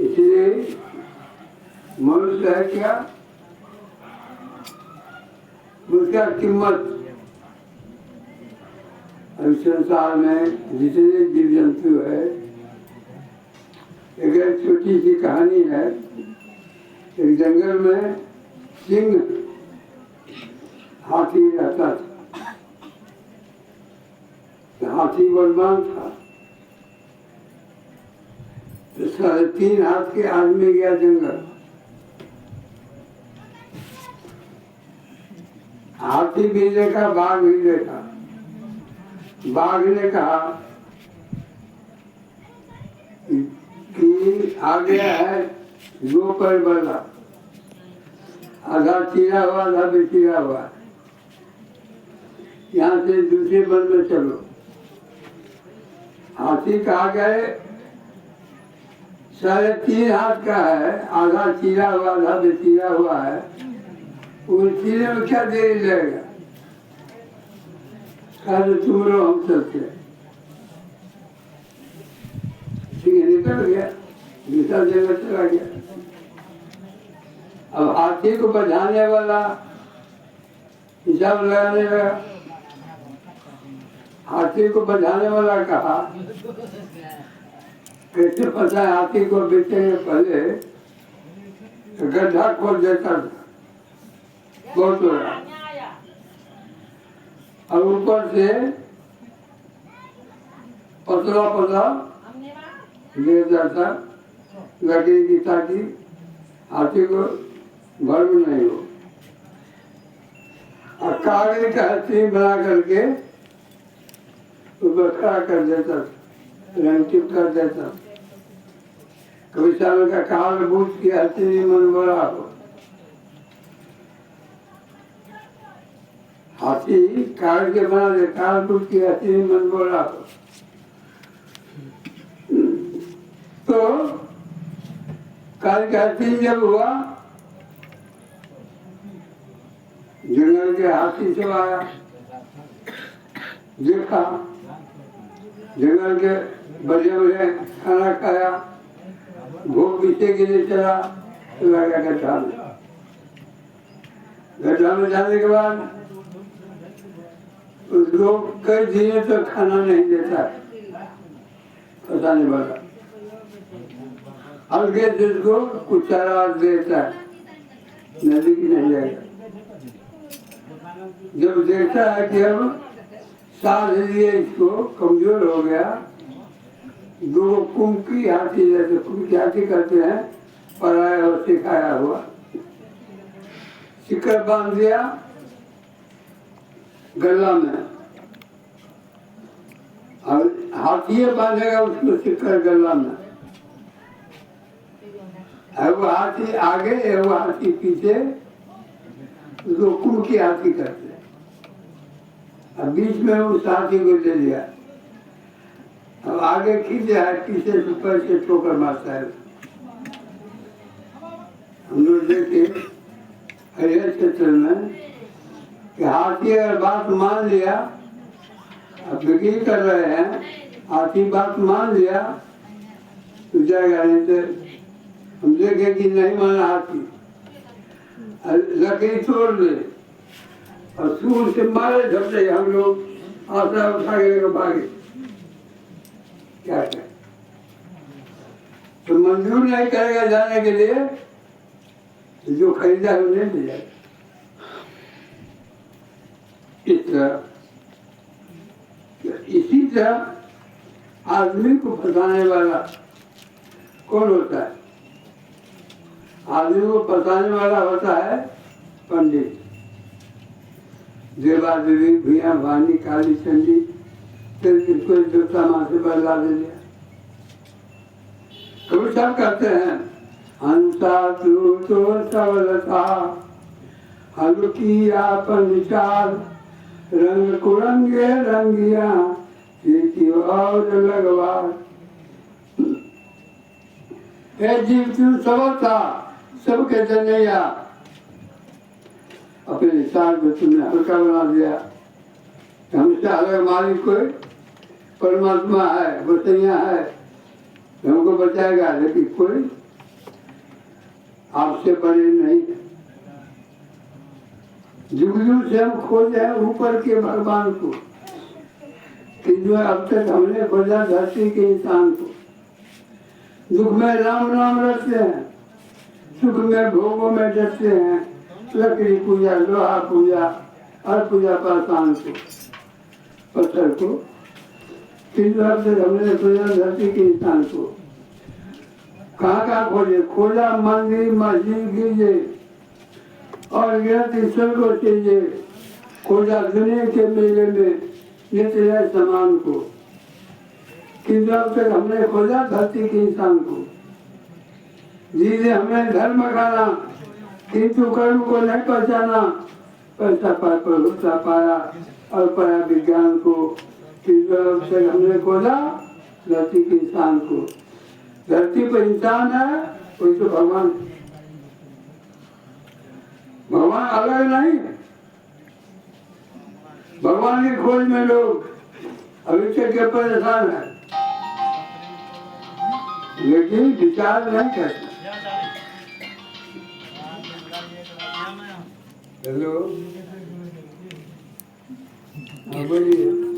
इसलिए मनुष्य है क्या, उसका कीमत इस संसार में जितने जीव जंतु है। एक छोटी सी कहानी है। एक जंगल में सिंह हाथी रहता था। हाथी बलवान था। तो 3.5 हाथ के आदमी गया जंगल। हाथी भी देखा, बाघ भी देखा। बाघ ने कहा कि आ गया है 2 पैर वाला, आधा चीरा हुआ आधा बेचिरा हुआ, यहाँ से दूसरे वन में चलो। हाथी कहा गए 3.5 हाथ का है, आधा चीरा हुआ आधा बेचिरा हुआ है, उस चीरे में क्या देरी लगेगा। कहा तुम लो हम सबसे। सिंह निकल गया, दूसरा जगह चला गया। अब हाथी को बचाने वाला हिसाब लगाने लगा। हाथी को बचाने वाला कहा कैसे पता है, हाथी को बेचने पहले गड्ढा खोद देता था बहुत बड़ा, और ऊपर से पतला पतला ले जाता लकड़ी की, ताकि हाथी को भर्म नहीं हो। और कागज का हथी बना करके ऊपर खड़ा कर देता, रंग टिप कर देता। कभी साल का काल बूझ के हथी मन बड़ा हो। हाथी कागज के बना दे, काल बूझ के हथी मन बड़ा हो। तो काल का हथी जब हुआ, जंगल के हाथी सब आया, देखा जंगल के बढ़िया बढ़िया खाना खाया, भूख पीछे के लिए चला, तो लगा गड्ढा में। गड्ढा में जाने के बाद उसको कई दिनों तक खाना नहीं देता, पता नहीं वाला। हल्के जिसको कुछ चारा देता है, नदी की नहीं जाएगा। जब देखता है कि अब सांस लिए इसको कमजोर हो गया, 2 कुमकी हाथी, जैसे कुमकी हाथी करते हैं, पराया और सिखाया हुआ, सिक्कर बांध दिया गला में। और हाथी बांधेगा उसको सिक्कर गला में। वो हाथी आगे, वो हाथी पीछे, उसको कुमकी हाथी करते। अब बीच में उस हाथी को ले लिया। अब आगे खींचे है, पीछे से पैर से ठोकर मारता है। हम लोग देखे हरिहर क्षेत्र में कि हाथी अगर बात मान लिया, अब बिक्री कर रहे हैं, हाथी बात मान लिया तो जाएगा, नहीं तो हम देखे कि नहीं माना हाथी, लकड़ी तोड़ ले और सूर से मारे झपटे, हम लोग आशा उठा के भागे। क्या करें, तो मंजूर नहीं करेगा जाने के लिए, तो जो खरीदा है उन्हें ले जाए। इस तरह, इसी तरह आदमी को फंसाने वाला कौन होता है? आदमी को फंसाने वाला होता है पंडित। देवा देवी भैया भानी काली चंडी, फिर किसको देवता माँ से बदला दे दिया। कभी सब कहते हैं हंसा तू तो सबलता, हल्की आपन विचार, रंग कुरंगे रंगिया और लगवार। हे जीव तू सबलता, सबके जनैया, अपने हिसाब में तुमने हल्का बना दिया। हमसे अलग मालिक कोई परमात्मा है, गोसैया है, हमको बचाएगा, लेकिन कोई आपसे बड़े नहीं। जुग जुग से हम खोजे हैं ऊपर के भगवान को, कि जो अब तक हमने खोजा धरती के इंसान को। दुख में राम नाम रखते हैं, सुख में भोगों में डरते हैं, लकड़ी पूजा, लोहा पूजा, हर पूजा पाषाण को, पत्थर को। किंतु अब तक हमने खोजा धरती के इंसान को। कहाँ कहाँ खोजे? खोजा मंदिर मस्जिद गिरजे और गिरत ईश्वर को चीजे, खोजा दुनिया के मेले में नित्य समान को। किंतु अब तक हमने खोजा धरती के इंसान को। जिसे हमने धर्म खाना, किंतु कर्म को नहीं पहचाना, पैसा पाया प्रभुता पाया और पाया विज्ञान को। किंतु अब तक हमने खोजा धरती के इंसान को। धरती पर इंसान है, कोई तो भगवान। भगवान अलग नहीं। भगवान की खोज में लोग अभी तक के परेशान है, लेकिन विचार नहीं करते। हेलो, हाँ बोलिए।